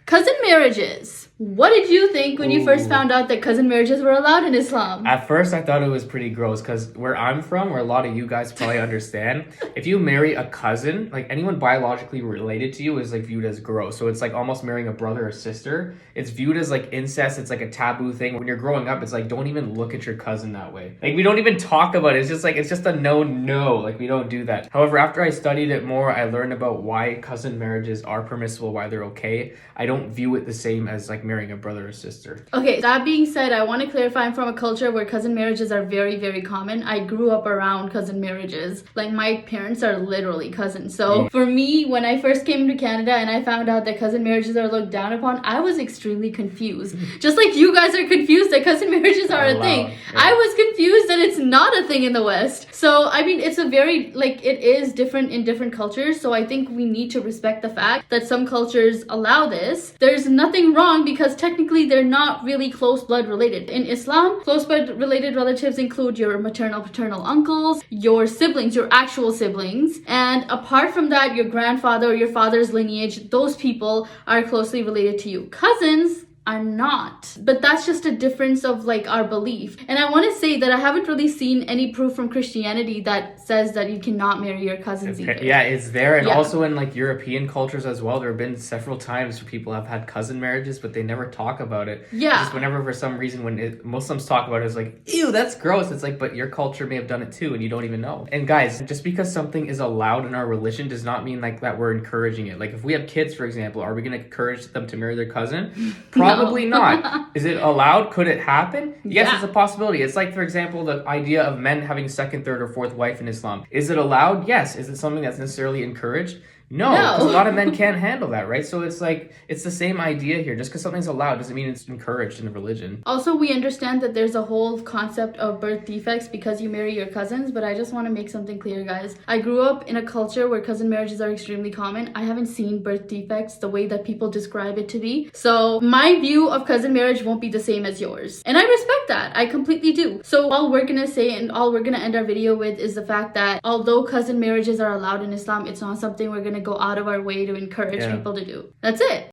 Cousin marriages. What did you think when you first found out that cousin marriages were allowed in Islam? At first, I thought it was pretty gross because where I'm from, where a lot of you guys probably understand, if you marry a cousin, like anyone biologically related to you is like viewed as gross. So it's like almost marrying a brother or sister. It's viewed as like incest. It's like a taboo thing. When you're growing up, it's like don't even look at your cousin that way. Like we don't even talk about it. It's just like it's just a no. Like we don't do that. However, after I studied it more, I learned about why cousin marriages are permissible, why they're okay. I don't view it the same as like marrying a brother or sister. Okay, that being said, I want to clarify I'm from a culture where cousin marriages are very, very common. I grew up around cousin marriages. Like my parents are literally cousins. So for me, when I first came to Canada and I found out that cousin marriages are looked down upon, I was extremely confused. Just like you guys are confused that cousin marriages are a thing. Yeah. I was confused that it's not a thing in the West. So I mean, it's a very it is different in different cultures. So I think we need to respect the fact that some cultures allow this. There's nothing wrong because technically they're not really close blood related. In Islam, close blood related relatives include your maternal, paternal uncles, your siblings, your actual siblings, and apart from that, your grandfather or your father's lineage, those people are closely related to you. Cousins are not, but that's just a difference of like our belief. And I want to say that I haven't really seen any proof from Christianity that says that you cannot marry your cousins either. Yeah, it's there. And also in like European cultures as well, there have been several times where people have had cousin marriages, but they never talk about it. Yeah. Just whenever for some reason when Muslims talk about it, it's like, ew, that's gross. It's like, but your culture may have done it too and you don't even know. And guys, just because something is allowed in our religion does not mean like that we're encouraging it. Like if we have kids, for example, are we going to encourage them to marry their cousin? Probably not. Is it allowed? Could it happen? Yes, it's a possibility. It's like, for example, the idea of men having second, third, or fourth wife in Islam. Is it allowed? Yes. Is it something that's necessarily encouraged? No, because a lot of men can't handle that, right? So it's like, it's the same idea here. Just because something's allowed doesn't mean it's encouraged in the religion. Also, we understand that there's a whole concept of birth defects because you marry your cousins, but I just want to make something clear, guys. I grew up in a culture where cousin marriages are extremely common. I haven't seen birth defects the way that people describe it to be. So my view of cousin marriage won't be the same as yours. And I respect that. I completely do. So all we're going to say and all we're going to end our video with is the fact that although cousin marriages are allowed in Islam, it's not something we're going to go out of our way to encourage people to do. That's it.